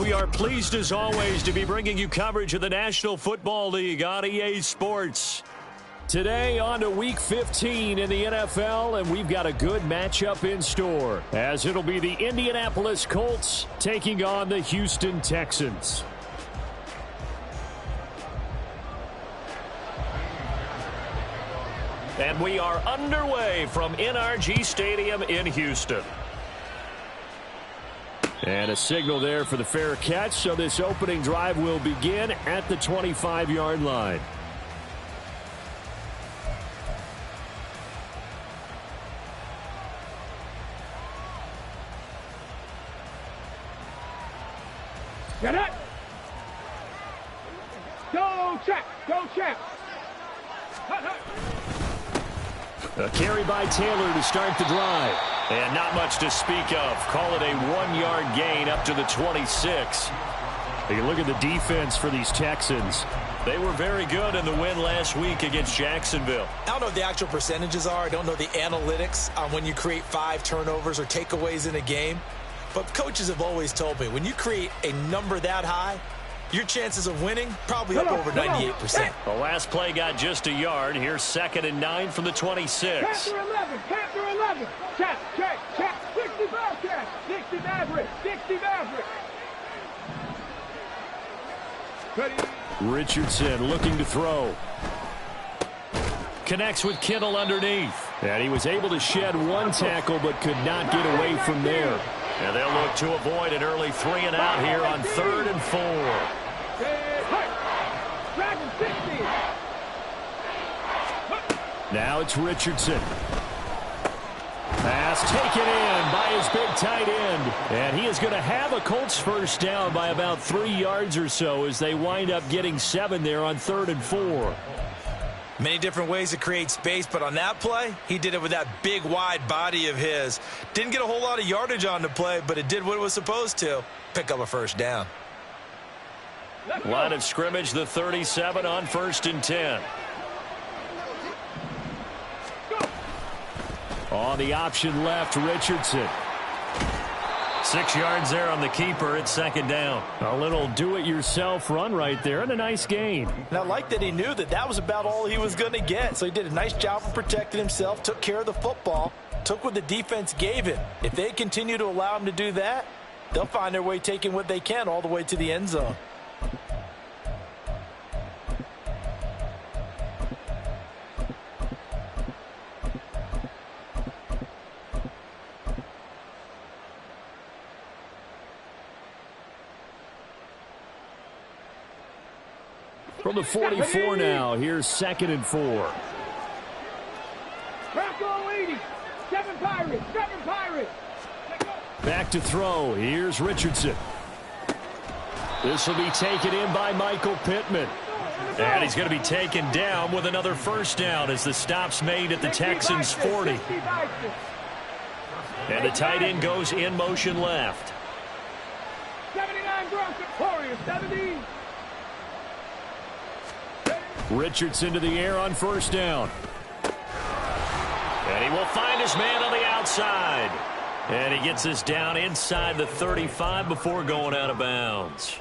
we are pleased as always to be bringing you coverage of the National Football League on EA Sports. Today on to Week 15 in the NFL, and we've got a good matchup in store, as it'll be the Indianapolis Colts taking on the Houston Texans. And we are underway from NRG Stadium in Houston. And a signal there for the fair catch, so this opening drive will begin at the 25-yard line. Get it! Go check! Go check! A carry by Taylor to start the drive. And not much to speak of. Call it a 1-yard gain up to the 26. You can look at the defense for these Texans. They were very good in the win last week against Jacksonville. I don't know what the actual percentages are. I don't know the analytics on when you create 5 turnovers or takeaways in a game. But coaches have always told me, when you create a number that high, your chances of winning probably up over 98%. The last play got just a yard. Here's 2nd and 9 from the 26. Panther 11, Panther 11. Check, check, check. 60 Bearcat, 60 Maverick, 60 Maverick. Ready. Richardson looking to throw. Connects with Kittle underneath. And he was able to shed one tackle but could not get away from there. And they'll look to avoid an early 3 and out here on 3rd and 4. Now it's Richardson. Pass taken in by his big tight end. And he is going to have a Colts first down by about 3 yards or so as they wind up getting 7 there on 3rd and 4. Many different ways to create space, but on that play, he did it with that big, wide body of his. Didn't get a whole lot of yardage on the play, but it did what it was supposed to. Pick up a first down. Line of scrimmage, the 37 on 1st and 10. On the option left, Richardson. 6 yards there on the keeper. It's 2nd down. A little do-it-yourself run right there and a nice gain. And I like that he knew that that was about all he was going to get. So he did a nice job of protecting himself, took care of the football, took what the defense gave him. If they continue to allow him to do that, they'll find their way taking what they can all the way to the end zone. From the 44 now, here's 2nd and 4. Bronco 80, 7 Pirates, 7 Pirates. Back to throw. Here's Richardson. This will be taken in by Michael Pittman. And he's going to be taken down with another first down as the stop's made at the Texans' 40. And the tight end goes in motion left. 79 Bronco, Warriors, 70. Richardson to the air on first down. And he will find his man on the outside. And he gets this down inside the 35 before going out of bounds.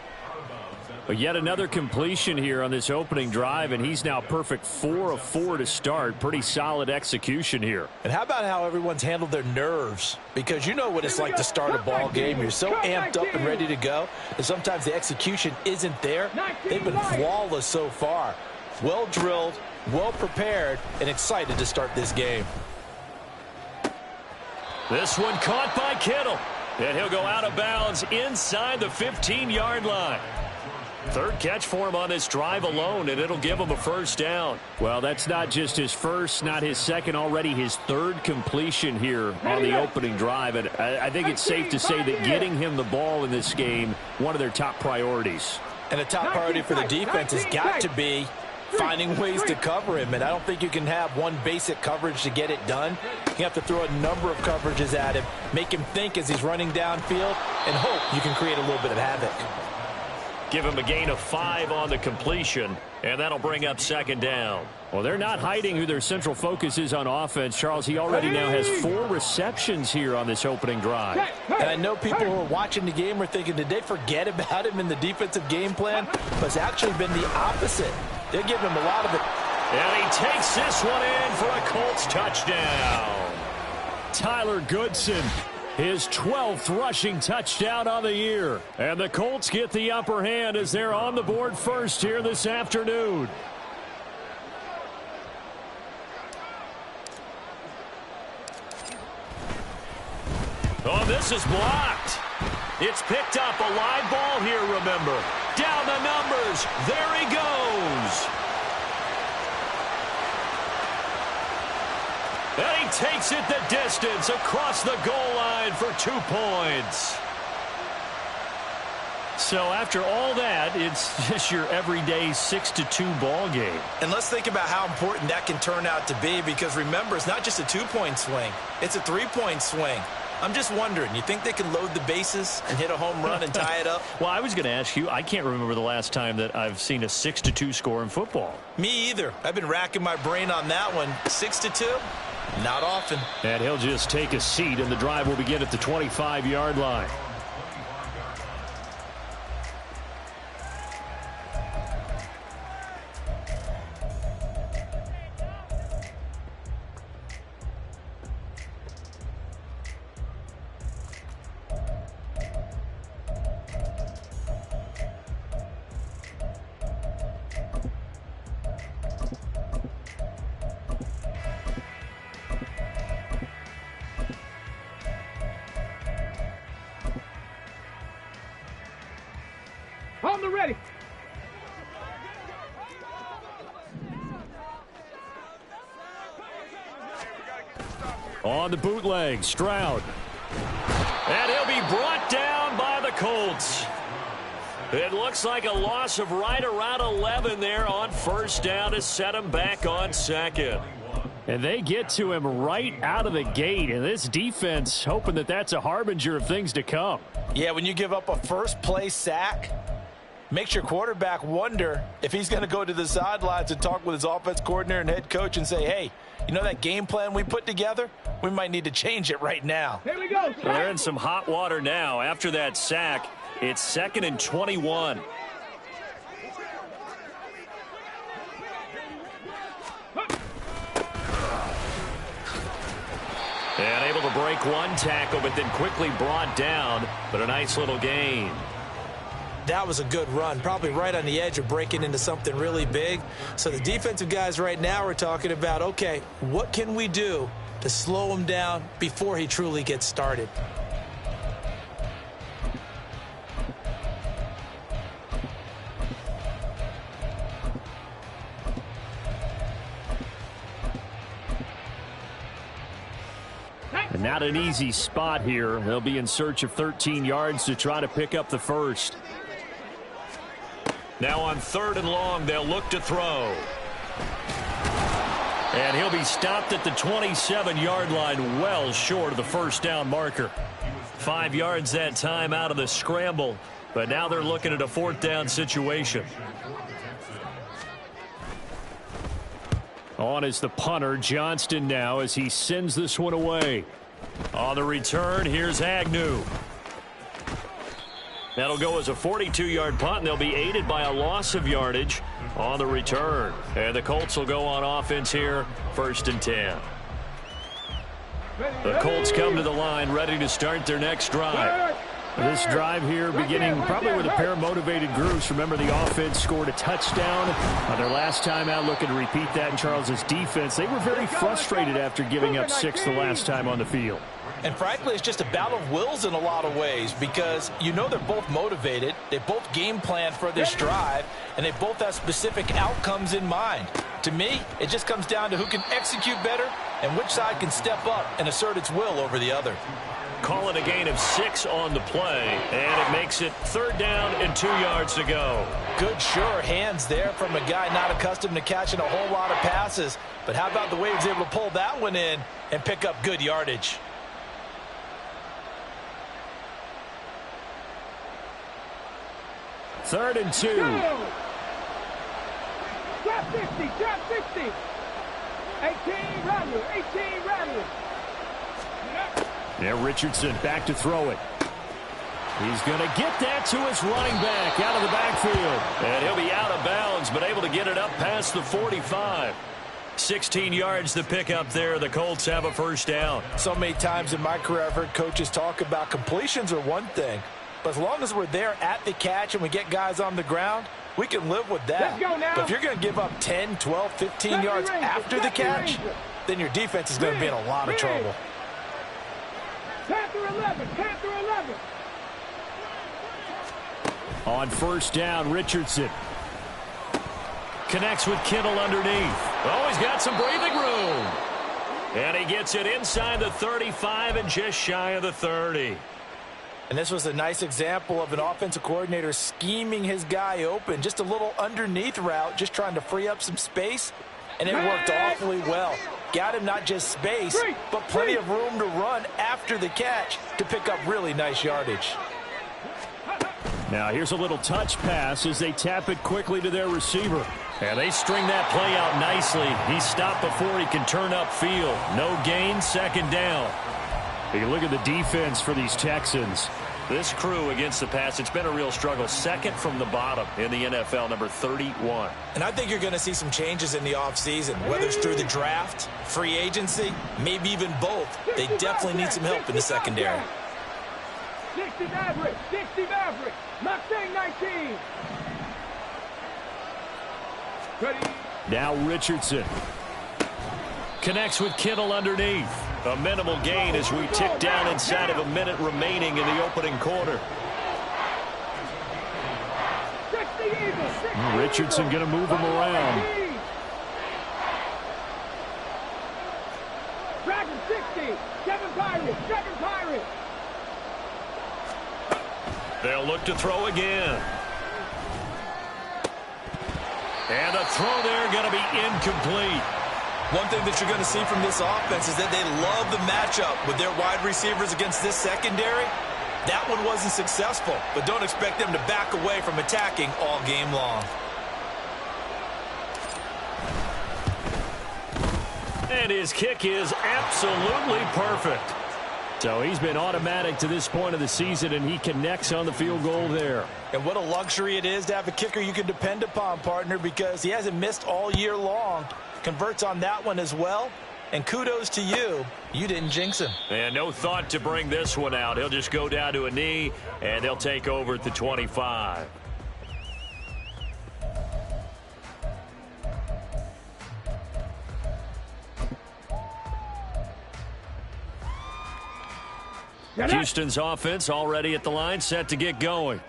But yet another completion here on this opening drive, and he's now perfect 4 of 4 to start. Pretty solid execution here. And how about how everyone's handled their nerves? Because you know what it's like to start a ball game. You're so amped up and ready to go, and sometimes the execution isn't there. They've been flawless so far. Well drilled, well prepared, and excited to start this game. This one caught by Kittle. And he'll go out of bounds inside the 15-yard line. 3rd catch for him on this drive alone, and it'll give him a first down. Well, that's not just his first, not his second, already his 3rd completion here on the opening drive. And I think it's safe to say that getting him the ball in this game, one of their top priorities. And a top priority for the defense has got to be finding ways to cover him. And I don't think you can have one basic coverage to get it done. You have to throw a number of coverages at him, make him think as he's running downfield, and hope you can create a little bit of havoc. Give him a gain of 5 on the completion, and that'll bring up second down. Well, they're not hiding who their central focus is on offense. Charles, he already now has 4 receptions here on this opening drive. And I know people who are watching the game are thinking, did they forget about him in the defensive game plan? But it's actually been the opposite. They're giving him a lot of it. And he takes this one in for a Colts touchdown. Tyler Goodson, his 12th rushing touchdown on the year. And the Colts get the upper hand as they're on the board first here this afternoon. Oh, this is blocked. It's picked up. A live ball here, remember. Down the numbers. There he goes. And he takes it the distance across the goal line for 2 points. So after all that, it's just your everyday 6-2 ball game. And let's think about how important that can turn out to be, because remember, it's not just a 2-point swing. It's a 3-point swing. I'm just wondering, you think they can load the bases and hit a home run and tie it up? Well, I was going to ask you, I can't remember the last time that I've seen a 6-2 score in football. Me either. I've been racking my brain on that one. 6-2? Not often. And he'll just take a seat, and the drive will begin at the 25-yard line. On the ready. On the bootleg, Stroud. And he'll be brought down by the Colts. It looks like a loss of right around 11 there on first down to set him back on second. And they get to him right out of the gate. And this defense hoping that that's a harbinger of things to come. Yeah, when you give up a first-play sack, makes your quarterback wonder if he's going to go to the sidelines and talk with his offense coordinator and head coach and say, hey, you know that game plan we put together? We might need to change it right now. Here we go. They're in some hot water now. After that sack, it's 2nd and 21. And able to break one tackle, but then quickly brought down. But a nice little gain. That was a good run, probably right on the edge of breaking into something really big. So the defensive guys right now are talking about, okay, what can we do to slow him down before he truly gets started? And not an easy spot here. They'll be in search of 13 yards to try to pick up the first. Now on 3rd and long, they'll look to throw. And he'll be stopped at the 27-yard line, well short of the first down marker. 5 yards that time out of the scramble, but now they're looking at a 4th down situation. On is the punter, Johnston, now as he sends this one away. On the return, here's Agnew. That'll go as a 42-yard punt, and they'll be aided by a loss of yardage on the return. And the Colts will go on offense here, 1st and 10. The Colts come to the line, ready to start their next drive. This drive here beginning probably with a pair of motivated groups. Remember, the offense scored a touchdown on their last time out, looking to repeat that in Charles's defense. They were very frustrated after giving up 6 the last time on the field. And frankly, it's just a battle of wills in a lot of ways, because you know they're both motivated, they both game plan for this drive, and they both have specific outcomes in mind. To me, it just comes down to who can execute better and which side can step up and assert its will over the other. Call it a gain of 6 on the play, and it makes it 3rd down and 2 yards to go. Good, sure hands there from a guy not accustomed to catching a whole lot of passes. But how about the way he was able to pull that one in and pick up good yardage? 3rd and 2. Drop 60, drop 60. 18 Rattler, 18 Rattler. Now Richardson back to throw it. He's going to get that to his running back out of the backfield. And he'll be out of bounds, but able to get it up past the 45. 16 yards to pick up there. The Colts have a first down. So many times in my career I've heard coaches talk about completions are one thing, but as long as we're there at the catch and we get guys on the ground, we can live with that. Let's go now. But if you're going to give up 10, 12, 15 yards after the catch, then your defense is going to be in a lot of trouble. Panther 11, Panther 11. On first down, Richardson connects with Kittle underneath. Oh, he's got some breathing room. And he gets it inside the 35 and just shy of the 30. And this was a nice example of an offensive coordinator scheming his guy open. Just a little underneath route, just trying to free up some space. And it worked awfully well. Got him not just space, but plenty of room to run after the catch to pick up really nice yardage. Now here's a little touch pass as they tap it quickly to their receiver. And they string that play out nicely. He stopped before he can turn upfield. No gain, second down. You look at the defense for these Texans. This crew against the pass, it's been a real struggle. Second from the bottom in the NFL, number 31. And I think you're going to see some changes in the offseason, whether it's through the draft, free agency, maybe even both. They definitely need some help in the secondary. 60 Maverick, 60 Maverick. Mustang 19. Ready. Now Richardson Connects with Kittle underneath. A minimal gain as we tick down inside of a minute remaining in the opening quarter. Richardson going to move him around. Dragon 60. 7 Pirates. 7 Pirates. They'll look to throw again. And the throw there going to be incomplete. One thing that you're going to see from this offense is that they love the matchup with their wide receivers against this secondary. That one wasn't successful, but don't expect them to back away from attacking all game long. And his kick is absolutely perfect. So he's been automatic to this point of the season, and he connects on the field goal there. And what a luxury it is to have a kicker you can depend upon, partner, because he hasn't missed all year long. Converts on that one as well. And kudos to you. You didn't jinx him. And no thought to bring this one out. He'll just go down to a knee, and they'll take over at the 25. Houston's offense already at the line, set to get going.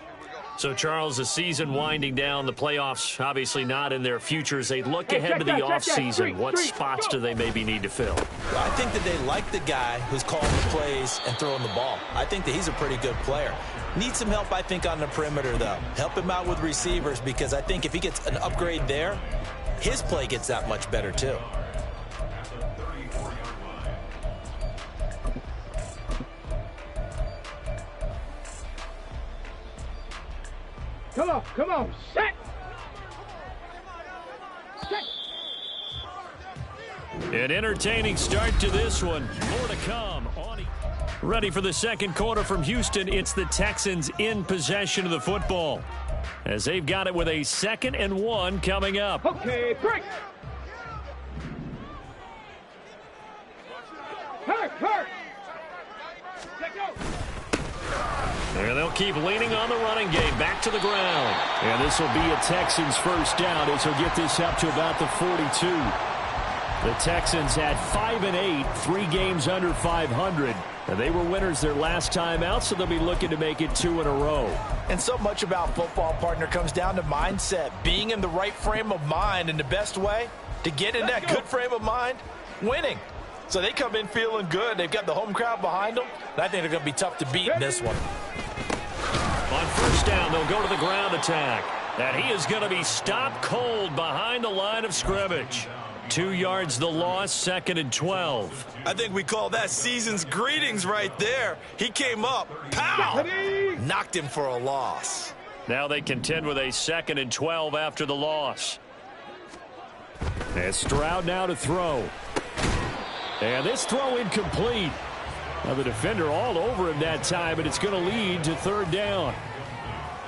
So, Charles, the season winding down, the playoffs obviously not in their futures. They look ahead to the offseason. What spots do they maybe need to fill? I think that they like the guy who's calling the plays and throwing the ball. I think that he's a pretty good player. Needs some help, I think, on the perimeter, though. Help him out with receivers, because I think if he gets an upgrade there, his play gets that much better, too. Come on, set! Set! An entertaining start to this one. More to come. Ready for the second quarter from Houston. It's the Texans in possession of the football, as they've got it with a 2nd and 1 coming up. Okay, break! Hurt! Let go! And they'll keep leaning on the running game. Back to the ground. And this will be a Texans first down as he'll get this up to about the 42. The Texans had 5 and 8, 3 games under 500. And they were winners their last time out, so they'll be looking to make it 2 in a row. And so much about football, partner, comes down to mindset. Being in the right frame of mind, and the best way to get in that good frame of mind, winning. So they come in feeling good. They've got the home crowd behind them. And I think they're going to be tough to beat in this one. On first down, they'll go to the ground attack. And he is going to be stopped cold behind the line of scrimmage. 2 yards the loss, 2nd and 12. I think we call that season's greetings right there. He came up, pow! Knocked him for a loss. Now they contend with a 2nd and 12 after the loss. And Stroud now to throw. And this throw incomplete. Now the defender all over him that time, but it's going to lead to 3rd down.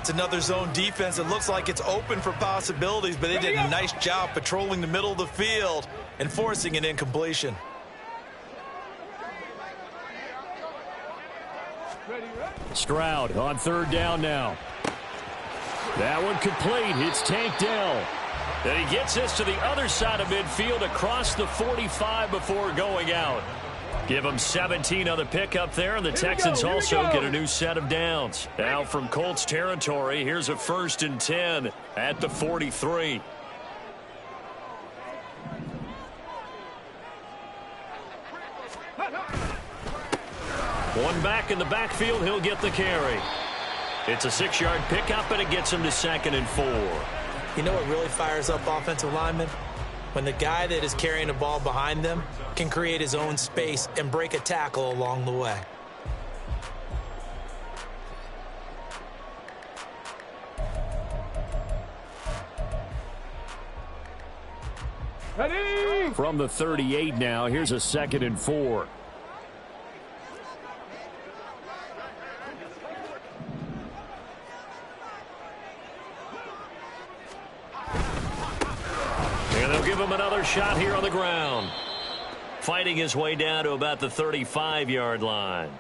It's another zone defense. It looks like it's open for possibilities, but they did a nice job patrolling the middle of the field and forcing an incompletion. Stroud on 3rd down now. That one complete. It's Tank Dell. Then he gets this to the other side of midfield across the 45 before going out. Give them 17 on the pickup there, and the Texans also get a new set of downs. Now from Colts territory, here's a 1st and 10 at the 43. One back in the backfield, he'll get the carry. It's a 6-yard pickup, and it gets him to 2nd and 4. You know what really fires up offensive linemen? When the guy that is carrying the ball behind them can create his own space and break a tackle along the way. Ready? From the 38 now, here's a 2nd and 4. And they'll give him another shot here on the ground. Fighting his way down to about the 35-yard line.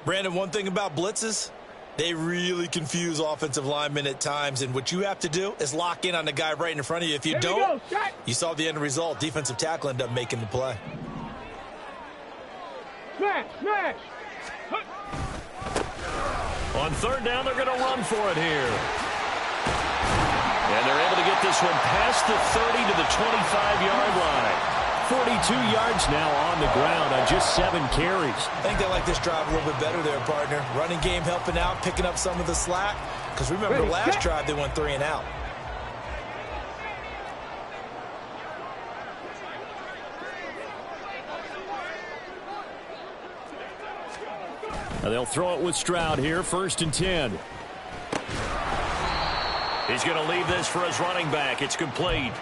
Brandon, one thing about blitzes, they really confuse offensive linemen at times, and what you have to do is lock in on the guy right in front of you. If you don't, you saw the end result. Defensive tackle ended up making the play. Smash, smash. On 3rd down, they're going to run for it here. And they're able to get this one past the 30 to the 25-yard line. 42 yards now on the ground on just 7 carries. I think they like this drive a little bit better there, partner. Running game helping out, picking up some of the slack. Because remember, the last drive they went 3 and out. Now they'll throw it with Stroud here, 1st and 10. He's going to leave this for his running back. It's complete.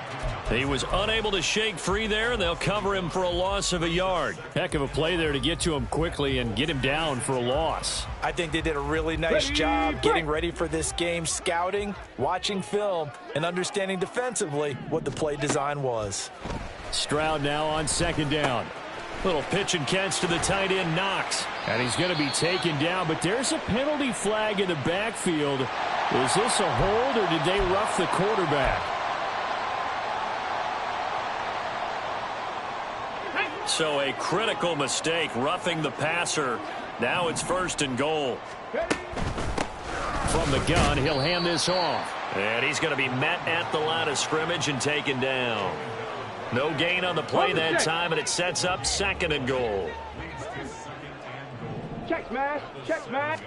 He was unable to shake free there, and they'll cover him for a loss of a yard. Heck of a play there to get to him quickly and get him down for a loss. I think they did a really nice job getting ready for this game, scouting, watching film, and understanding defensively what the play design was. Stroud now on 2nd down. Little pitch and catch to the tight end, Knox. And he's going to be taken down, but there's a penalty flag in the backfield. Is this a hold, or did they rough the quarterback? So a critical mistake, roughing the passer. Now it's 1st and goal. From the gun, he'll hand this off. And he's going to be met at the line of scrimmage and taken down. No gain on the play that time, and it sets up 2nd and goal. Check smash, check smash.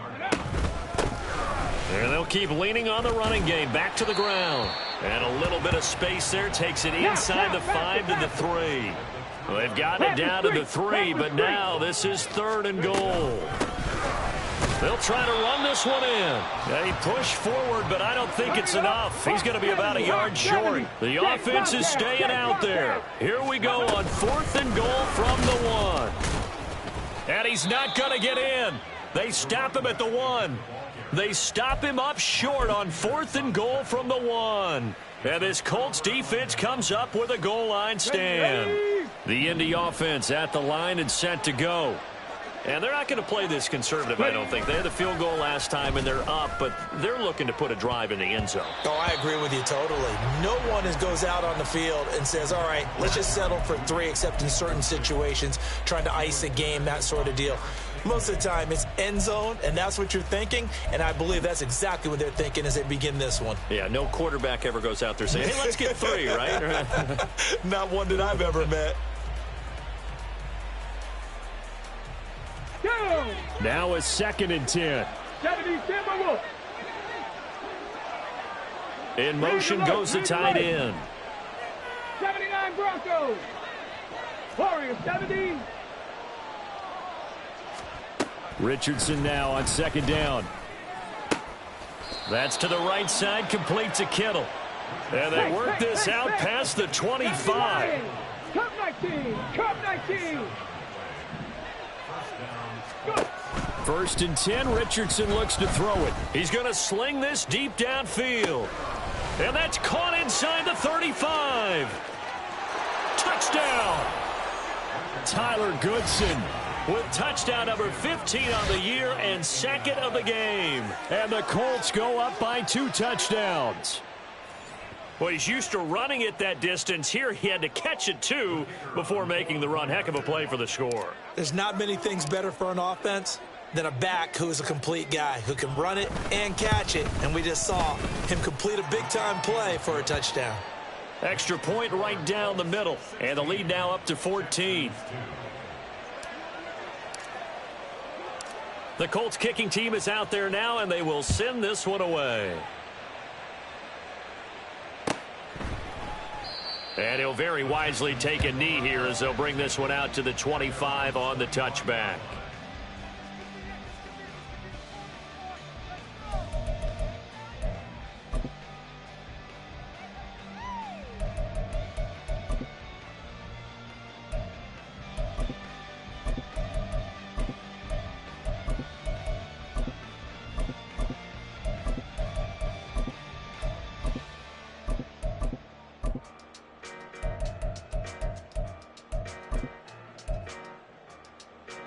And they'll keep leaning on the running game. Back to the ground. And a little bit of space there takes it inside the 5 to the 3. Well, they've gotten it down to the 3, but now this is 3rd and goal. They'll try to run this one in. They push forward, but I don't think it's enough. He's going to be about a yard short. The offense is staying out there. Here we go on 4th and goal from the 1. And he's not going to get in. They stop him at the 1. They stop him up short on 4th and goal from the 1. And this Colts defense comes up with a goal line stand. The Indy offense at the line and set to go. And they're not going to play this conservative, I don't think. They had the field goal last time, and they're up, but they're looking to put a drive in the end zone. Oh, I agree with you totally. No one goes out on the field and says, all right, let's just settle for 3, except in certain situations, trying to ice a game, that sort of deal. Most of the time, it's end zone, and that's what you're thinking, and I believe that's exactly what they're thinking as they begin this one. Yeah, no quarterback ever goes out there saying, hey, let's get 3, right? Not one that I've ever met. Now a 2nd and 10. 70 Timberwolves. In motion goes the tight end. 79 Broncos. Warriors 70. Richardson now on 2nd down. That's to the right side, complete to Kittle. And they work this out past the 25. Cup 19, Cup 19. First and 10, Richardson looks to throw it. He's going to sling this deep downfield. And that's caught inside the 35. Touchdown. Tyler Goodson with touchdown number 15 on the year and second of the game. And the Colts go up by 2 touchdowns. Well, he's used to running it that distance. Here he had to catch it, too, before making the run. Heck of a play for the score. There's not many things better for an offense than a back who's a complete guy who can run it and catch it. And we just saw him complete a big-time play for a touchdown. Extra point right down the middle. And the lead now up to 14. The Colts kicking team is out there now, and they will send this one away. And he'll very wisely take a knee here as they'll bring this one out to the 25 on the touchback.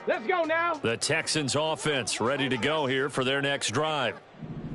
Let's go now. The Texans offense ready to go here for their next drive.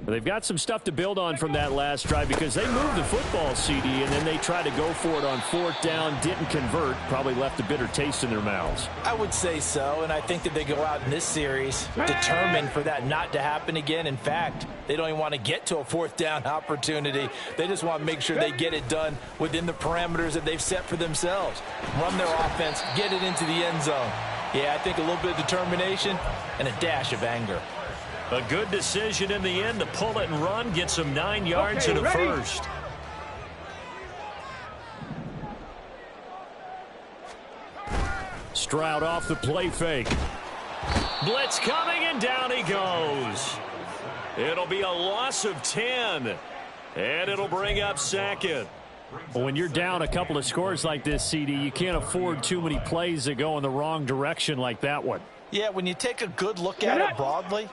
They've got some stuff to build on from that last drive because they moved the football, CD, and then they tried to go for it on 4th down, didn't convert, probably left a bitter taste in their mouths. I would say so, and I think that they go out in this series determined for that not to happen again. In fact, they don't even want to get to a 4th down opportunity. They just want to make sure they get it done within the parameters that they've set for themselves. Run their offense, get it into the end zone. Yeah, I think a little bit of determination and a dash of anger. A good decision in the end to pull it and run, get some 9 yards and a first. Stroud off the play fake. Blitz coming, and down he goes. It'll be a loss of 10, and it'll bring up second. Well, when you're down a couple of scores like this, CD, you can't afford too many plays that go in the wrong direction like that one. Yeah, when you take a good look at it broadly,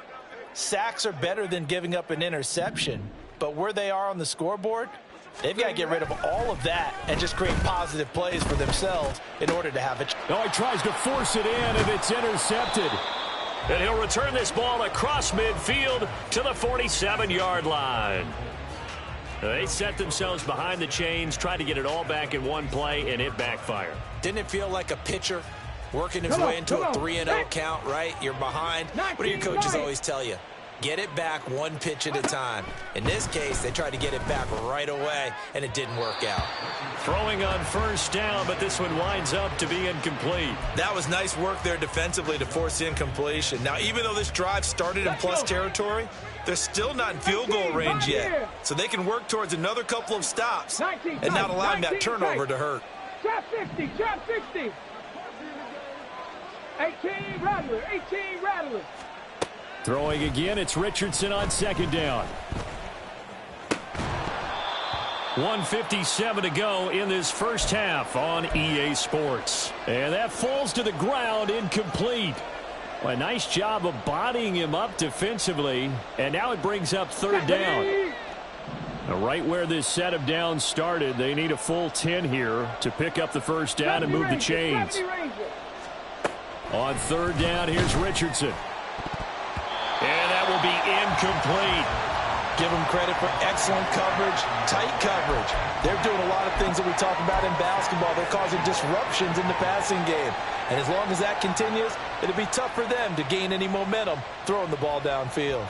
sacks are better than giving up an interception. But where they are on the scoreboard, they've got to get rid of all of that and just create positive plays for themselves in order to have it. Oh, he tries to force it in, and it's intercepted. And he'll return this ball across midfield to the 47-yard line. They set themselves behind the chains, tried to get it all back in one play, and it backfired. Didn't it feel like a pitcher working his way into a 3-0 count, right? You're behind. What do your coaches always tell you? Get it back one pitch at a time. In this case, they tried to get it back right away, and it didn't work out. Throwing on 1st down, but this one winds up to be incomplete. That was nice work there defensively to force incompletion. Now, even though this drive started in plus territory, they're still not in field goal range yet. So they can work towards another couple of stops and not allowing that turnover to hurt. Trap 60, trap 60. 18 Rattler, 18 Rattler. Throwing again, it's Richardson on 2nd down. 1:57 to go in this first half on EA Sports. And that falls to the ground, incomplete. Well, a nice job of bodying him up defensively. And now it brings up 3rd down. Now, right where this set of downs started, they need a full 10 here to pick up the 1st down and move the chains. On 3rd down, here's Richardson. And that will be incomplete. Give them credit for excellent coverage, tight coverage. They're doing a lot of things that we talk about in basketball. They're causing disruptions in the passing game. And as long as that continues, it'll be tough for them to gain any momentum throwing the ball downfield.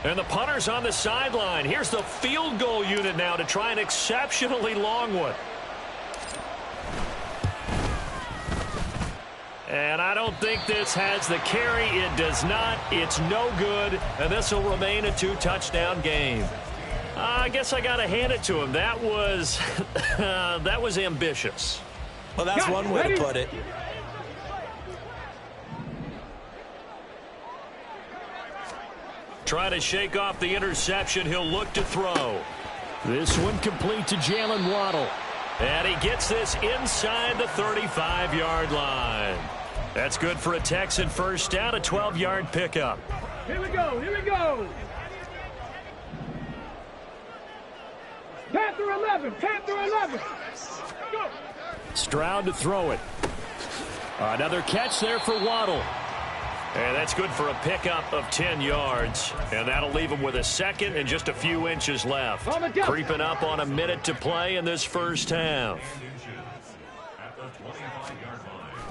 And the punter's on the sideline. Here's the field goal unit now to try an exceptionally long one. And I don't think this has the carry. It does not. It's no good. And this will remain a 2-touchdown game. I guess I got to hand it to him. That was that was ambitious. Well, that's one way to put it. try to shake off the interception. He'll look to throw. This one complete to Jalen Waddle. And he gets this inside the 35-yard line. That's good for a Texan first down, a 12-yard pickup. Here we go, here we go. Panther 11, Panther 11. Go. Stroud to throw it. Another catch there for Waddle. And that's good for a pickup of 10 yards. And that'll leave him with a second and just a few inches left. Creeping up on a minute to play in this first half.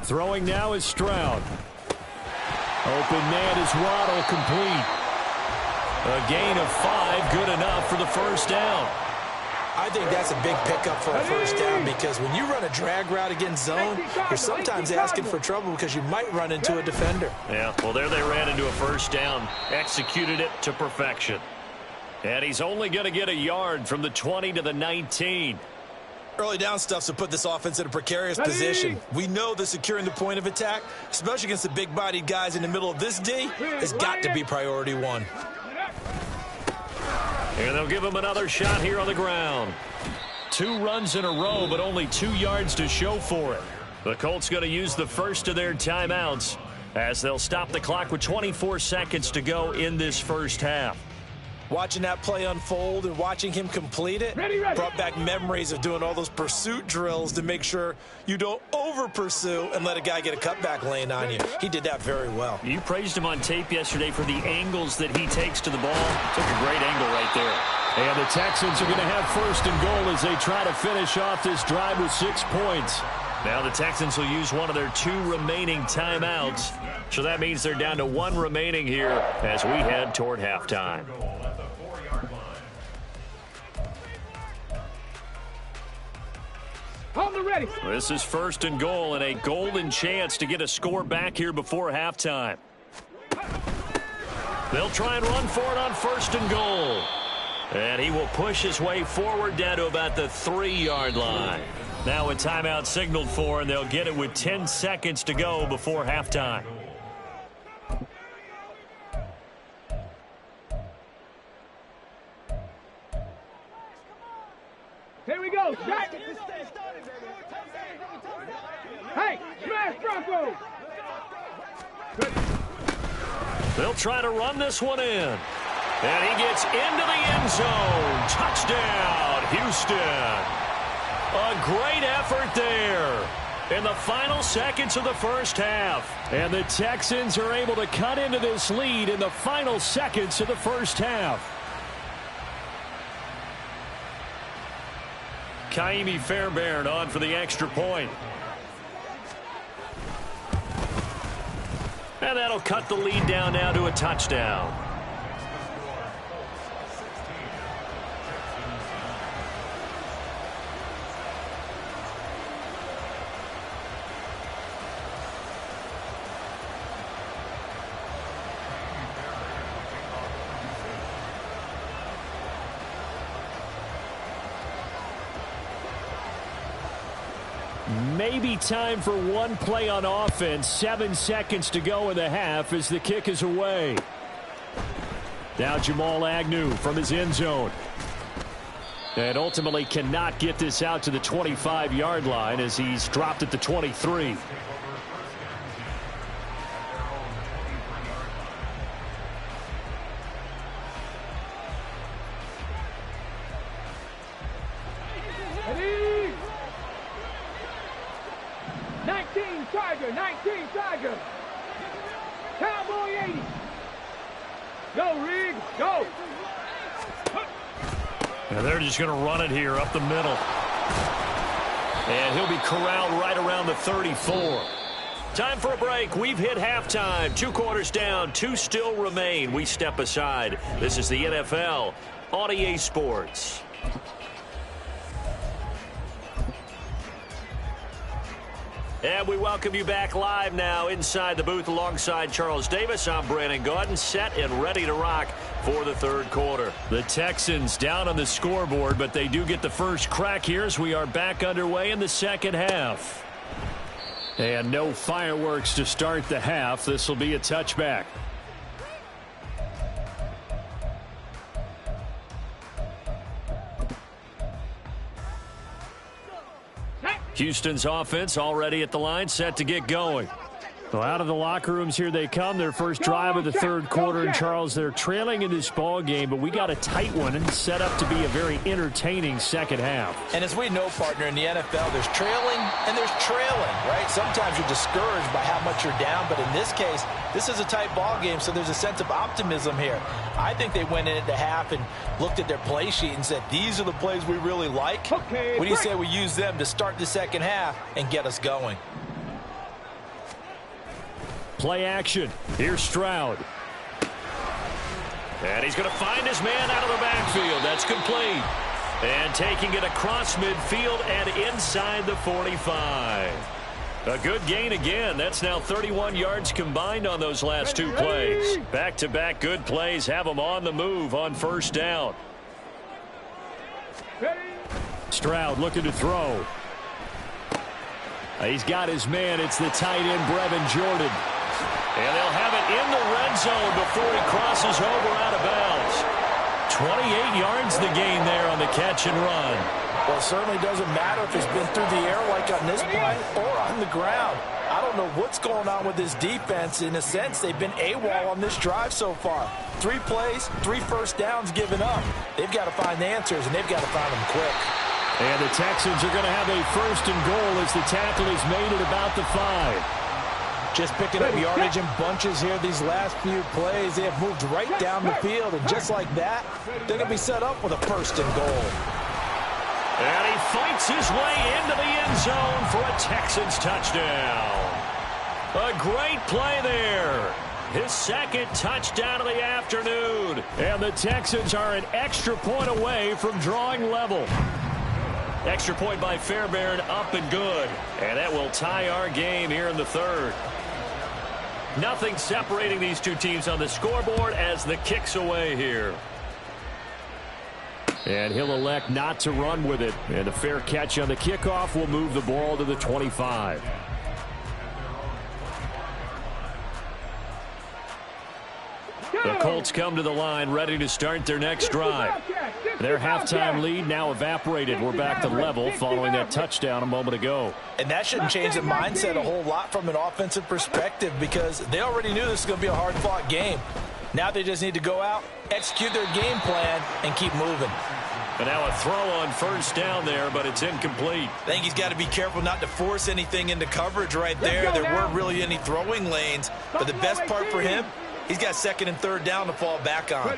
Throwing now is Stroud. Open man is Waddle, complete. A gain of 5, good enough for the first down. I think that's a big pickup for a first down because when you run a drag route against zone, you're sometimes asking for trouble because you might run into a defender. Yeah, well, there they ran into a first down, executed it to perfection. And he's only going to get a yard from the 20 to the 19. Early down stuff to put this offense in a precarious position. We know that securing the point of attack, especially against the big-bodied guys in the middle of this D, has got to be priority one. And they'll give him another shot here on the ground. 2 runs in a row, but only 2 yards to show for it. The Colts going to use the first of their timeouts as they'll stop the clock with 24 seconds to go in this first half. Watching that play unfold and watching him complete it brought back memories of doing all those pursuit drills to make sure you don't over-pursue and let a guy get a cutback lane on you. He did that very well. You praised him on tape yesterday for the angles that he takes to the ball. Took a great angle right there. And the Texans are going to have first and goal as they try to finish off this drive with 6 points. Now the Texans will use one of their 2 remaining timeouts. So that means they're down to 1 remaining here as we head toward halftime. On the ready. This is first and goal and a golden chance to get a score back here before halftime. They'll try and run for it on first and goal. And he will push his way forward down to about the 3-yard line. Now a timeout signaled for, and they'll get it with 10 seconds to go before halftime. Here we go. Jack. Hey, smash Broncos. They'll try to run this one in. And he gets into the end zone. Touchdown, Houston. A great effort there in the final seconds of the first half. And the Texans are able to cut into this lead in the final seconds of the first half. Kaimi Fairbairn on for the extra point. And that'll cut the lead down now to a touchdown. Maybe time for one play on offense. 7 seconds to go in the half as the kick is away. Now Jamal Agnew from his end zone. And ultimately cannot get this out to the 25-yard line as he's dropped at the 23. Tiger. Cowboy 80. Go, Riggs. Go. And they're just going to run it here up the middle. And he'll be corralled right around the 34. Time for a break. We've hit halftime. 2 quarters down. 2 still remain. We step aside. This is the NFL on EA Sports. And we welcome you back live now inside the booth alongside Charles Davis. I'm Brandon Gaudin, set and ready to rock for the third quarter. The Texans down on the scoreboard, but they do get the first crack here as we are back underway in the second half. And no fireworks to start the half. This will be a touchback. Houston's offense already at the line, set to get going. Well, out of the locker rooms here they come. Their first drive of the third quarter. And, Charles, they're trailing in this ball game, but we got a tight one and set up to be a very entertaining second half. And as we know, partner, in the NFL, there's trailing and there's trailing, right? Sometimes you're discouraged by how much you're down, but in this case, this is a tight ball game, so there's a sense of optimism here. I think they went in at the half and looked at their play sheet and said, these are the plays we really like. Okay, what do you say we use them to start the second half and get us going? Play action. Here's Stroud. And he's going to find his man out of the backfield. That's complete. And taking it across midfield and inside the 45. A good gain again. That's now 31 yards combined on those last two plays. Back-to-back good plays have them on the move on first down. Stroud looking to throw. He's got his man. It's the tight end, Brevin Jordan. And they'll have it in the red zone before he crosses over out of bounds. 28 yards the gain there on the catch and run. Well, it certainly doesn't matter if it's been through the air like on this play or on the ground. I don't know what's going on with this defense. In a sense, they've been AWOL on this drive so far. 3 plays, 3 first downs given up. They've got to find the answers, and they've got to find them quick. And the Texans are going to have a first and goal as the tackle is made at about the 5. Just picking up yardage in bunches here these last few plays. They have moved right down the field, and just like that, they're going to be set up with a first and goal. And he fights his way into the end zone for a Texans touchdown. A great play there. His second touchdown of the afternoon. And the Texans are an extra point away from drawing level. Extra point by Fairbairn, up and good. And that will tie our game here in the third. Nothing separating these two teams on the scoreboard as the kick's away here. And he'll elect not to run with it. And a fair catch on the kickoff will move the ball to the 25. The Colts come to the line ready to start their next drive. Their halftime lead now evaporated. We're back to level following that touchdown a moment ago. And that shouldn't change the mindset a whole lot from an offensive perspective because they already knew this was going to be a hard-fought game. Now they just need to go out, execute their game plan, and keep moving. And now a throw on first down there, but it's incomplete. I think he's got to be careful not to force anything into coverage right there. There weren't really any throwing lanes, but the best part for him, he's got second and third down to fall back on.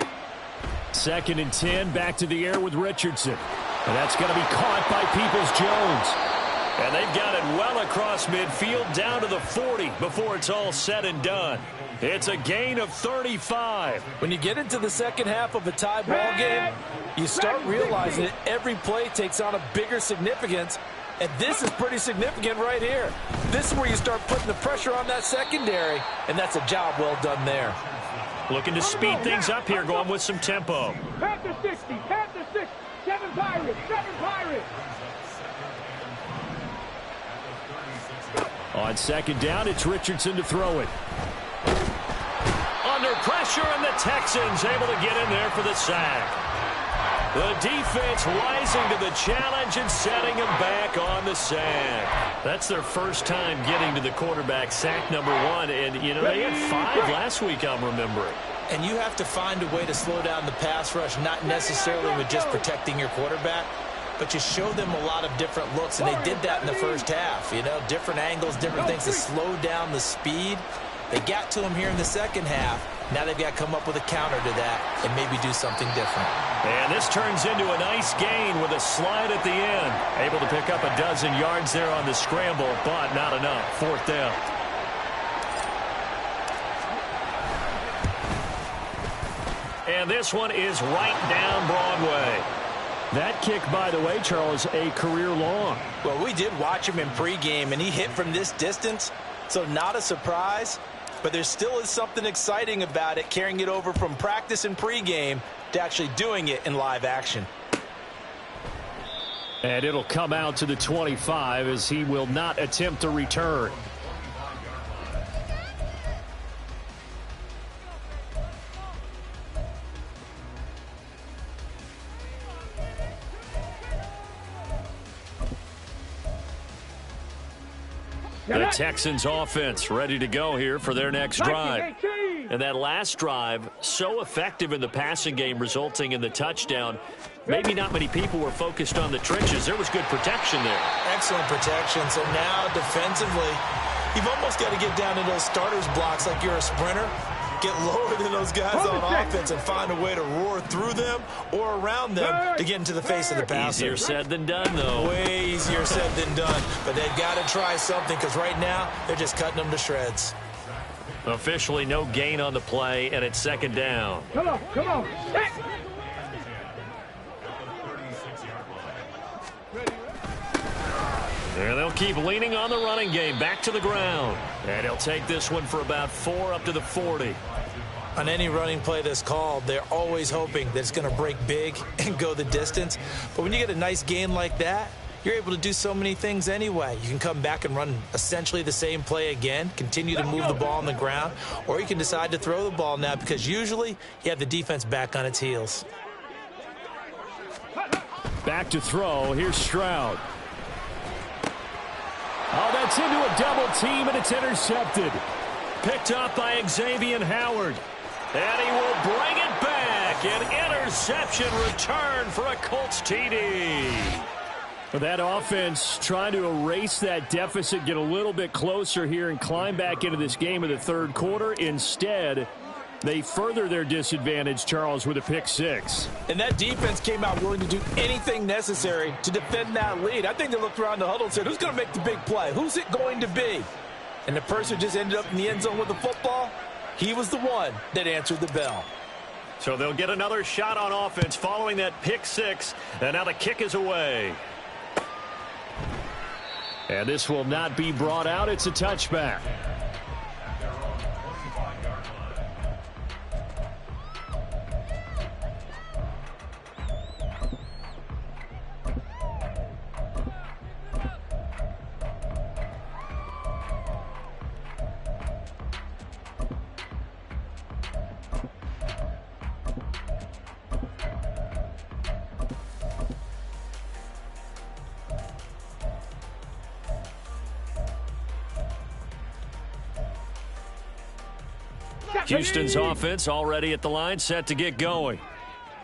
2nd and 10, back to the air with Richardson. And that's going to be caught by Peoples-Jones. And they've got it well across midfield down to the 40 before it's all said and done. It's a gain of 35. When you get into the second half of a tie ball game, you start realizing that every play takes on a bigger significance. And this is pretty significant right here. This is where you start putting the pressure on that secondary, and that's a job well done there. Looking to speed things up here, going with some tempo. Panther 60, Panther 60, 7 Pirates, 7 Pirates. On second down, it's Richardson to throw it. Under pressure, and the Texans able to get in there for the sack. The defense rising to the challenge and setting him back on the sack. That's their first time getting to the quarterback, sack number 1. And, you know, they had 5 last week, I'm remembering. And you have to find a way to slow down the pass rush, not necessarily with just protecting your quarterback, but you show them a lot of different looks, and they did that in the first half. You know, different angles, different things to slow down the speed. They got to him here in the second half. Now they've got to come up with a counter to that and maybe do something different. And this turns into a nice gain with a slide at the end. Able to pick up a dozen yards there on the scramble, but not enough. 4th down. And this one is right down Broadway. That kick, by the way, Charles, a career long. Well, we did watch him in pregame, and he hit from this distance, so not a surprise. But there still is something exciting about it, carrying it over from practice and pregame to actually doing it in live action. And it'll come out to the 25 as he will not attempt to return. The Texans offense ready to go here for their next drive. And that last drive, so effective in the passing game, resulting in the touchdown. Maybe not many people were focused on the trenches. There was good protection there. Excellent protection. So now defensively, you've almost got to get down to those starters blocks like you're a sprinter. Get lower than those guys on offense and find a way to roar through them or around them to get into the face of the passer. Easier said than done, though. Way easier said than done. But they've got to try something because right now they're just cutting them to shreds. Officially no gain on the play, and it's second down. Come on, come on. And they'll keep leaning on the running game. Back to the ground. And he'll take this one for about 4 up to the 40. On any running play that's called, they're always hoping that it's going to break big and go the distance. But when you get a nice gain like that, you're able to do so many things anyway. You can come back and run essentially the same play again, continue to move the ball on the ground, or you can decide to throw the ball now because usually you have the defense back on its heels. Back to throw. Here's Stroud. Oh, that's into a double team, and it's intercepted. Picked up by Xavier Howard. And he will bring it back. An interception return for a Colts TD. That offense trying to erase that deficit, get a little bit closer here, and climb back into this game in the third quarter. Instead, they further their disadvantage, Charles, with a pick six. And that defense came out willing to do anything necessary to defend that lead. I think they looked around the huddle and said, who's going to make the big play? Who's it going to be? And the person who just ended up in the end zone with the football, he was the one that answered the bell. So they'll get another shot on offense following that pick six. And now the kick is away. And this will not be brought out. It's a touchback. Houston's offense already at the line, set to get going.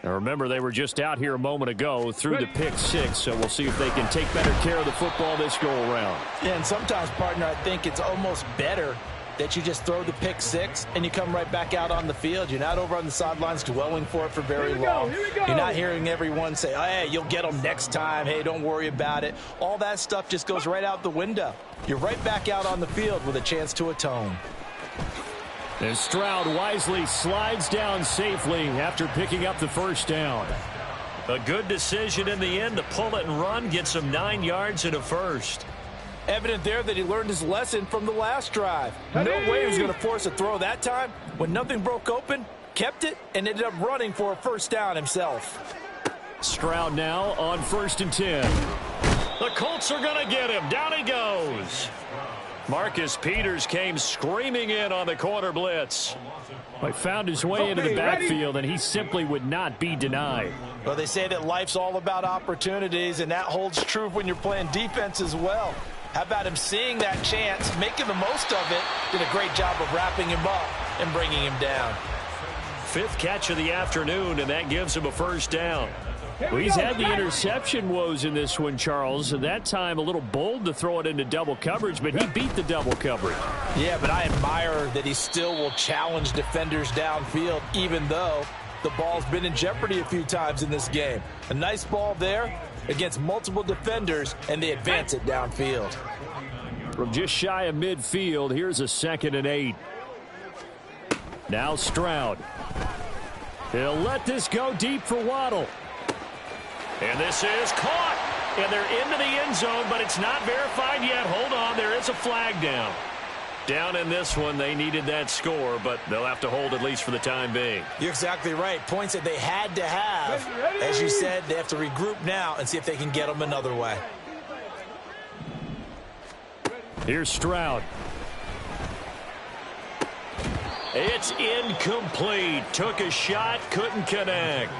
Now remember, they were just out here a moment ago through the pick six, so we'll see if they can take better care of the football this go-around. Yeah, and sometimes, partner, I think it's almost better that you just throw the pick six and you come right back out on the field. You're not over on the sidelines dwelling for it for very long. You're not hearing everyone say, oh, hey, you'll get them next time. Hey, don't worry about it. All that stuff just goes right out the window. You're right back out on the field with a chance to atone. And Stroud wisely slides down safely after picking up the first down. A good decision in the end to pull it and run, get some 9 yards and a first. Evident there that he learned his lesson from the last drive. No way he was going to force a throw that time. When nothing broke open, kept it, and ended up running for a first down himself. Stroud now on 1st and 10. The Colts are going to get him. Down he goes. Marcus Peters came screaming in on the corner blitz. He found his way into the backfield, and he simply would not be denied. Well, they say that life's all about opportunities, and that holds true when you're playing defense as well. How about him seeing that chance, making the most of it, did a great job of wrapping him up and bringing him down. 5th catch of the afternoon, and that gives him a first down. Well, he's had the interception woes in this one, Charles, and that time a little bold to throw it into double coverage, but he beat the double coverage. Yeah, but I admire that he still will challenge defenders downfield, even though the ball's been in jeopardy a few times in this game. A nice ball there against multiple defenders, and they advance it downfield. From just shy of midfield, here's a 2nd and 8. Now Stroud. He'll let this go deep for Waddle. And this is caught. And they're into the end zone, but it's not verified yet. Hold on, there is a flag down. Down in this one, they needed that score, but they'll have to hold at least for the time being. You're exactly right. Points that they had to have. As you said, they have to regroup now and see if they can get them another way. Here's Stroud. It's incomplete. Took a shot, couldn't connect.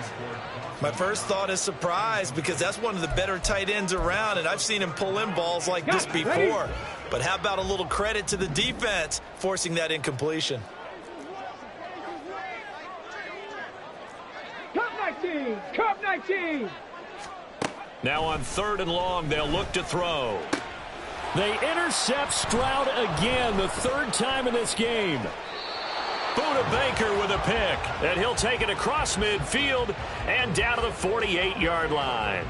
My first thought is surprise, because that's one of the better tight ends around, and I've seen him pull in balls like this before. But how about a little credit to the defense forcing that incompletion? Cup 19! Cup 19! Now on 3rd and long, they'll look to throw. They intercept Stroud again, the 3rd time in this game. Buda Baker with a pick, and he'll take it across midfield and down to the 48-yard line.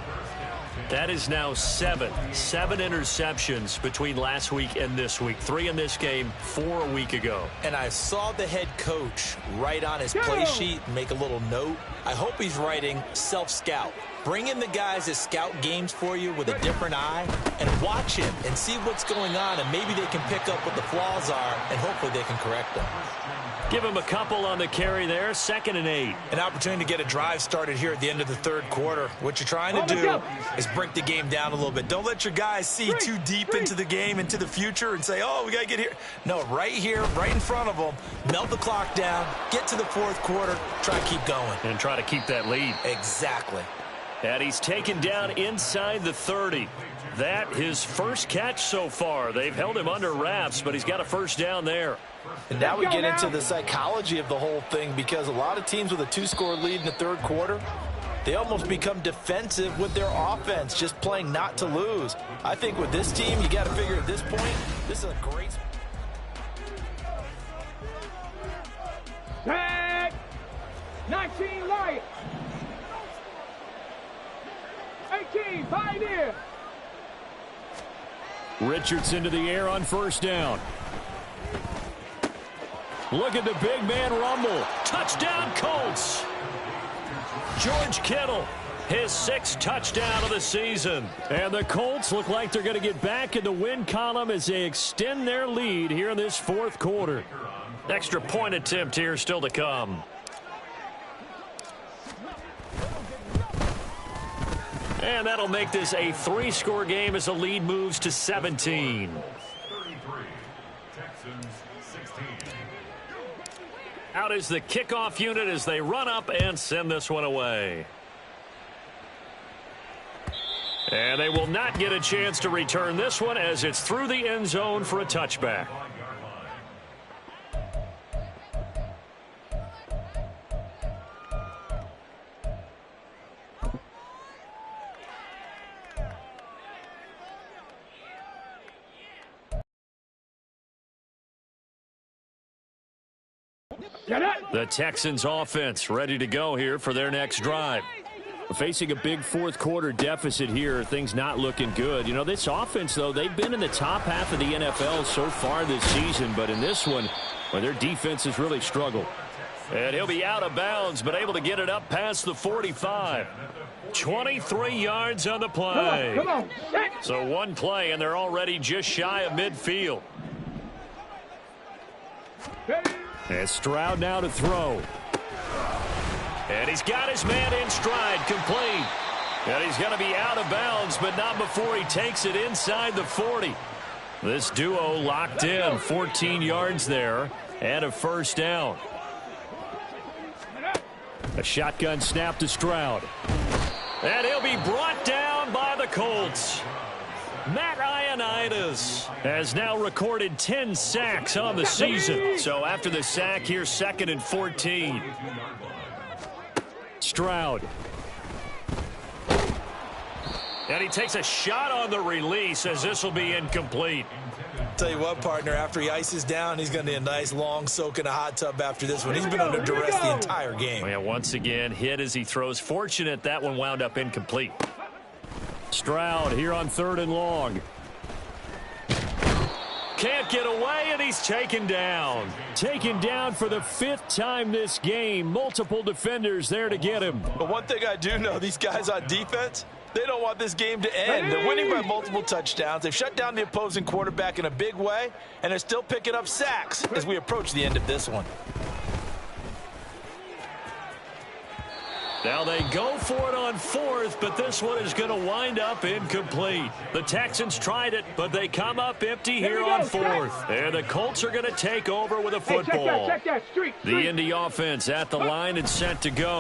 That is now 7 interceptions between last week and this week. 3 in this game, 4 a week ago. And I saw the head coach write on his play sheet and make a little note. I hope he's writing self-scout. Bring in the guys that scout games for you with a different eye and watch him and see what's going on, and maybe they can pick up what the flaws are, and hopefully they can correct them. Give him a couple on the carry there, 2nd and 8. An opportunity to get a drive started here at the end of the 3rd quarter. What you're trying to do is break the game down a little bit. Don't let your guys see too deep into the game, into the future, and say, oh, we got to get here. No, right here, right in front of them, melt the clock down, get to the 4th quarter, try to keep going. And try to keep that lead. Exactly. And he's taken down inside the 30. That his first catch so far. They've held him under wraps, but he's got a first down there. And now we get into the psychology of the whole thing, because a lot of teams with a 2-score lead in the 3rd quarter, they almost become defensive with their offense, just playing not to lose. I think with this team, you got to figure at this point, this is a great... Tag! 19 Lions! 18 Pioneer! Richardson to the air on 1st down. Look at the big man rumble. Touchdown, Colts. George Kittle, his 6th touchdown of the season. And the Colts look like they're going to get back in the win column as they extend their lead here in this 4th quarter. Extra point attempt here still to come. And that'll make this a 3-score game as the lead moves to 17. 33, Texans 16. Out is the kickoff unit as they run up and send this one away. And they will not get a chance to return this one as it's through the end zone for a touchback. The Texans offense ready to go here for their next drive. Facing a big 4th quarter deficit here, things not looking good. You know, this offense, though, they've been in the top half of the NFL so far this season, but in this one, well, their defense has really struggled. And he'll be out of bounds, but able to get it up past the 45. 23 yards on the play. Come on. So one play, and they're already just shy of midfield. And Stroud now to throw. And he's got his man in stride, complete. And he's going to be out of bounds, but not before he takes it inside the 40. This duo locked in, 14 yards there, and a 1st down. A shotgun snap to Stroud. And he'll be brought down by the Colts. Matt Ioannidis has now recorded 10 sacks on the season. So after the sack, here's 2nd and 14. Stroud. And he takes a shot on the release as this will be incomplete. Tell you what, partner, after he ices down, he's going to need a nice long soak in a hot tub after this one. He's been under duress the entire game. Well, yeah, once again, hit as he throws. Fortunate that one wound up incomplete. Stroud here on 3rd and long. Can't get away, and he's taken down. Taken down for the 5th time this game. Multiple defenders there to get him. But one thing I do know, these guys on defense, they don't want this game to end. They're winning by multiple touchdowns. They've shut down the opposing quarterback in a big way, and they're still picking up sacks as we approach the end of this one. Now they go for it on 4th, but this one is going to wind up incomplete. The Texans tried it, but they come up empty here on 4th. And the Colts are going to take over with a football. Check that. Street. The Indy offense at the line and set to go.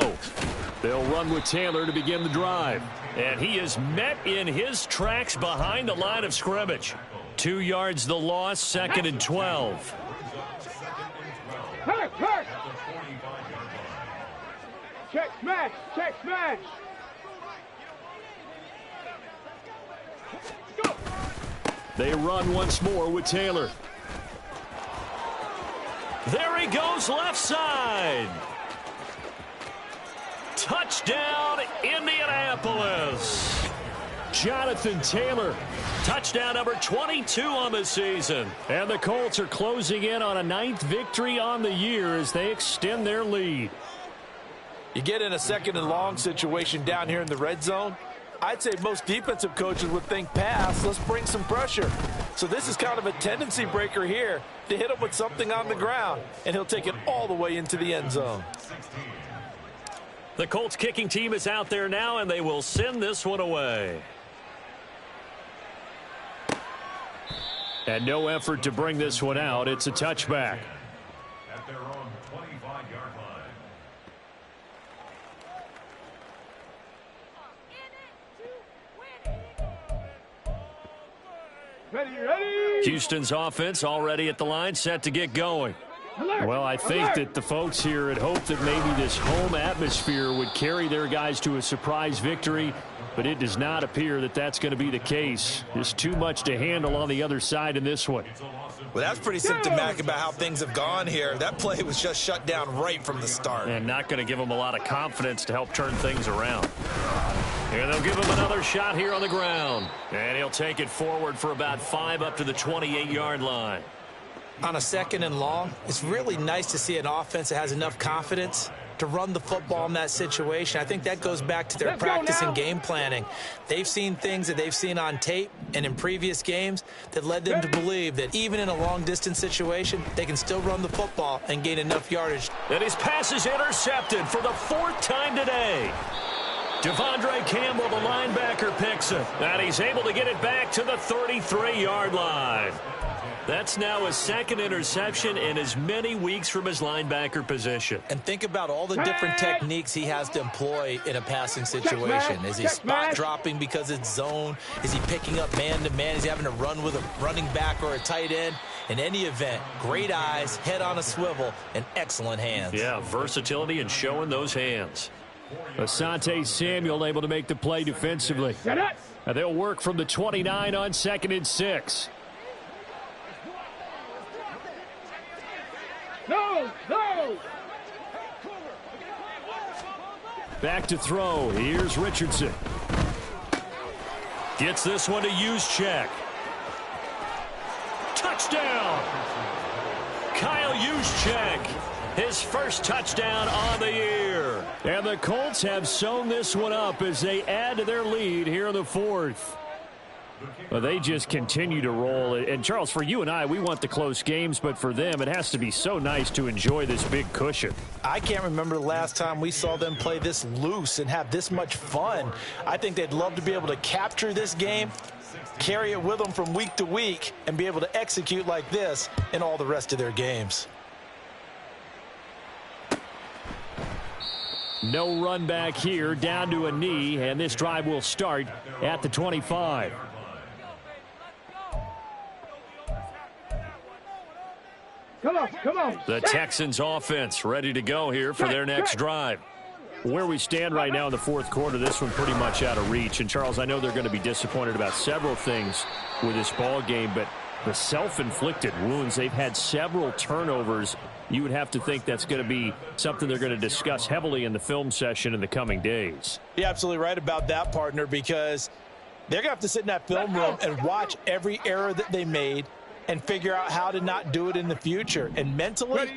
They'll run with Taylor to begin the drive. And he is met in his tracks behind the line of scrimmage. 2 yards the loss, 2nd and 12. Hurt. Check smash. Go. They run once more with Taylor. There he goes, left side. Touchdown, Indianapolis. Jonathan Taylor, touchdown number 22 on the season. And the Colts are closing in on a 9th victory on the year as they extend their lead. You get in a 2nd and long situation down here in the red zone, I'd say most defensive coaches would think pass, let's bring some pressure. So this is kind of a tendency breaker here to hit him with something on the ground, and he'll take it all the way into the end zone. The Colts kicking team is out there now, and they will send this one away. And no effort to bring this one out. It's a touchback. At their own 25-yard line. Ready. Houston's offense already at the line, set to get going. Well, I think that the folks here had hoped that maybe this home atmosphere would carry their guys to a surprise victory, but it does not appear that that's going to be the case. There's too much to handle on the other side in this one. Well, that's pretty symptomatic about how things have gone here. That play was just shut down right from the start. And not going to give them a lot of confidence to help turn things around. And they'll give him another shot here on the ground. And he'll take it forward for about 5 up to the 28-yard line. On a 2nd and long, it's really nice to see an offense that has enough confidence to run the football in that situation. I think that goes back to their practice and game planning. They've seen things that they've seen on tape and in previous games that led them to believe that even in a long-distance situation, they can still run the football and gain enough yardage. And his pass is intercepted for the 4th time today. Devondre Campbell, the linebacker, picks it. And he's able to get it back to the 33-yard line. That's now his 2nd interception in as many weeks from his linebacker position. And think about all the different techniques he has to employ in a passing situation. Is he spot dropping because it's zone? Is he picking up man-to-man? Is he having to run with a running back or a tight end? In any event, great eyes, head on a swivel, and excellent hands. Yeah, versatility and showing those hands. Asante Samuel able to make the play defensively. And they'll work from the 29 on 2nd and 6. No. Back to throw. Here's Richardson. Gets this one to Juszczyk. Touchdown! Kyle Juszczyk, his first touchdown on the year. And the Colts have sewn this one up as they add to their lead here in the 4th. Well, they just continue to roll. And, Charles, for you and I, we want the close games, but for them, it has to be so nice to enjoy this big cushion. I can't remember the last time we saw them play this loose and have this much fun. I think they'd love to be able to capture this game, carry it with them from week to week, and be able to execute like this in all the rest of their games. No run back here, down to a knee, and this drive will start at the 25. Come on. The Texans offense ready to go here for their next drive. Where we stand right now in the 4th quarter, this one pretty much out of reach. And, Charles, I know they're going to be disappointed about several things with this ball game, but the self-inflicted wounds, they've had several turnovers. You would have to think that's going to be something they're going to discuss heavily in the film session in the coming days. You're absolutely right about that, partner, because they're going to have to sit in that film room and watch every error that they made and figure out how to not do it in the future. And mentally,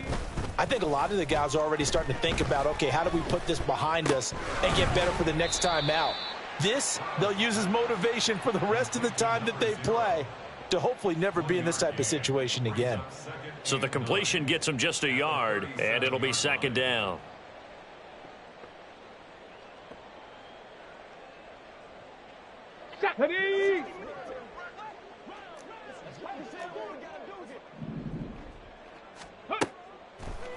I think a lot of the guys are already starting to think about, okay, how do we put this behind us and get better for the next time out? This, they'll use as motivation for the rest of the time that they play to hopefully never be in this type of situation again. So the completion gets them just a yard, and it'll be 2nd down. Ready.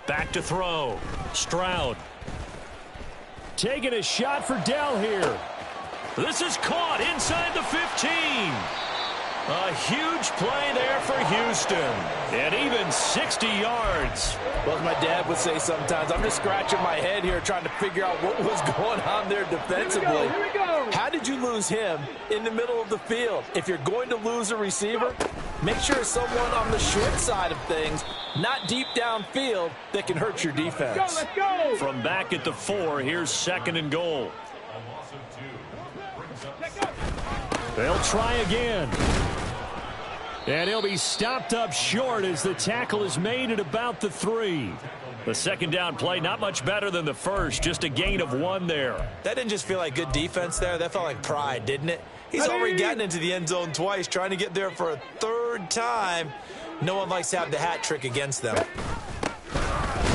Back to throw. Stroud. taking a shot for Dell here. This is caught inside the 15. A huge play there for Houston. And even 60 yards. Well, as my dad would say sometimes, I'm just scratching my head here trying to figure out what was going on there defensively. Here we go. How did you lose him in the middle of the field? If you're going to lose a receiver, make sure it's someone on the short side of things, not deep downfield, that can hurt your defense. Let's go. From back at the 4, here's 2nd and goal. They'll try again. And he'll be stopped up short as the tackle is made at about the 3. The 2nd down play, not much better than the first, just a gain of 1 there. That didn't just feel like good defense there. That felt like pride, didn't it? He's already gotten into the end zone twice, trying to get there for a 3rd time. No one likes to have the hat trick against them.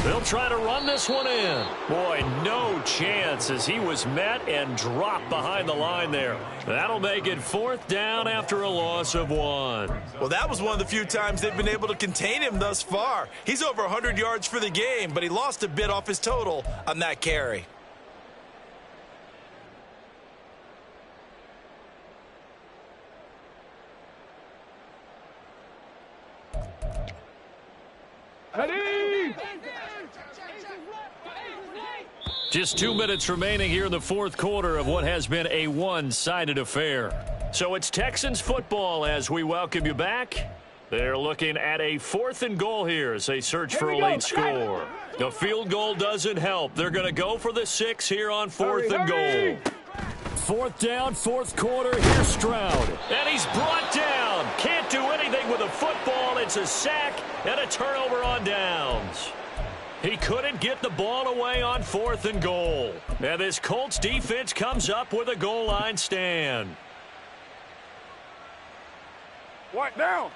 They'll try to run this one in. Boy, no chance as he was met and dropped behind the line there. That'll make it 4th down after a loss of 1. Well, that was one of the few times they've been able to contain him thus far. He's over 100 yards for the game, but he lost a bit off his total on that carry. Ready. Just 2 minutes remaining here in the 4th quarter of what has been a one-sided affair. So it's Texans football as we welcome you back. They're looking at a 4th and goal here as they search for a late score. The field goal doesn't help. They're going to go for the 6 here on 4th and goal. 4th down, 4th quarter. Here's Stroud. And he's brought down. Can't do anything with a football. It's a sack and a turnover on downs. He couldn't get the ball away on 4th and goal. And this Colts defense comes up with a goal line stand. What now?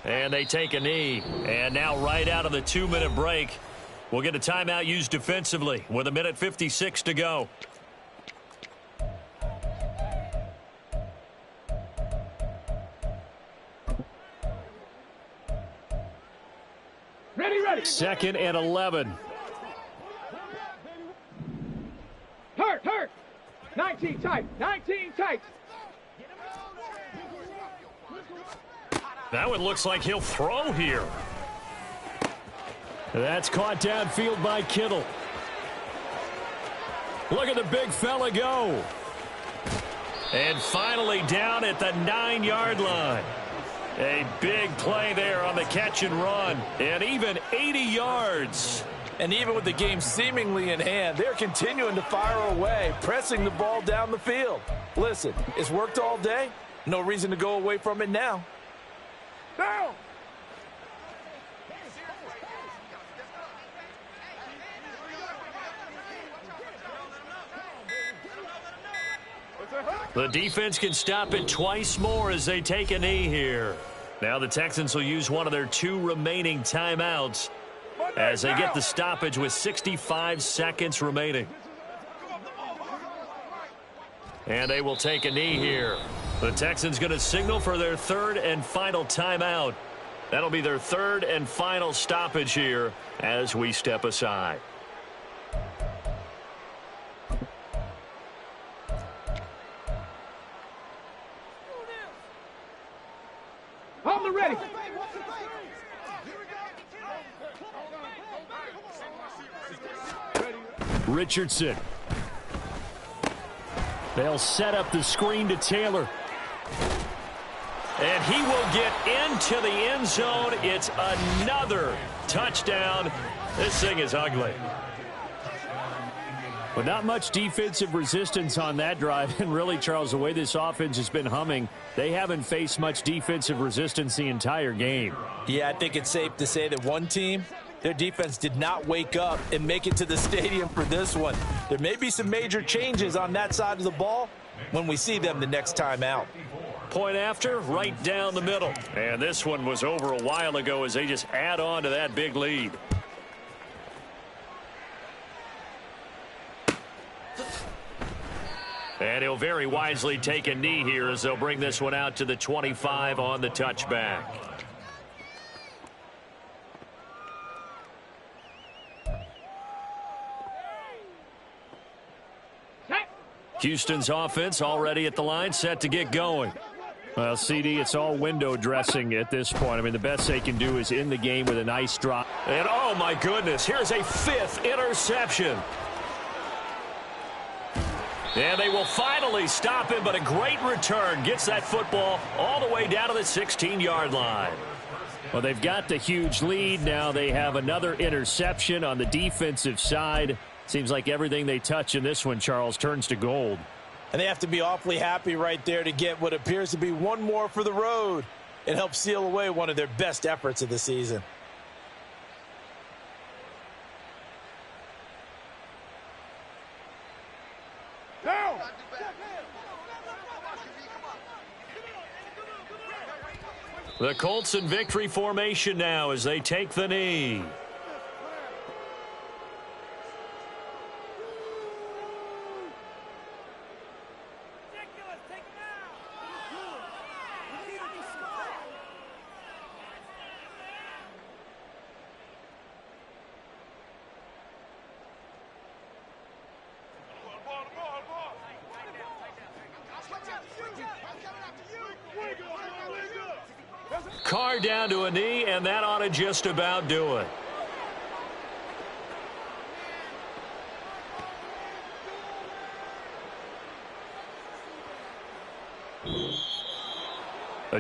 And they take a knee. And now right out of the 2-minute break, we'll get a timeout used defensively with 1:56 to go. Ready. 2nd and 11. Hurt. 19 tight. That one looks like he'll throw here. That's caught downfield by Kittle. Look at the big fella go. And finally down at the 9-yard line. A big play there on the catch and run. And even 80 yards. And even with the game seemingly in hand, they're continuing to fire away, pressing the ball down the field. Listen, it's worked all day. No reason to go away from it now. Down. The defense can stop it twice more as they take a knee here. Now the Texans will use one of their 2 remaining timeouts as they get the stoppage with 65 seconds remaining. And they will take a knee here. The Texans going to signal for their 3rd and final timeout. That'll be their 3rd and final stoppage here as we step aside. On the ready. Richardson. They'll set up the screen to Taylor. And he will get into the end zone. It's another touchdown. This thing is ugly. But not much defensive resistance on that drive. And really, Charles, the way this offense has been humming, they haven't faced much defensive resistance the entire game. Yeah, I think it's safe to say that one team, their defense did not wake up and make it to the stadium for this one. There may be some major changes on that side of the ball when we see them the next time out. Point after, right down the middle. And this one was over a while ago as they just add on to that big lead. And he'll very wisely take a knee here as they'll bring this one out to the 25 on the touchback. Houston's offense already at the line, set to get going. Well, CD, it's all window dressing at this point. I mean, the best they can do is in the game with a nice drop. And, oh, my goodness, here's a 5th interception. And they will finally stop him, but a great return. Gets that football all the way down to the 16-yard line. Well, they've got the huge lead. Now they have another interception on the defensive side. Seems like everything they touch in this one, Charles, turns to gold. And they have to be awfully happy right there to get what appears to be one more for the road. It helps seal away one of their best efforts of the season. The Colts in victory formation now as they take the knee. Carr down to a knee, and that ought to just about do it.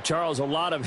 Charles, a lot of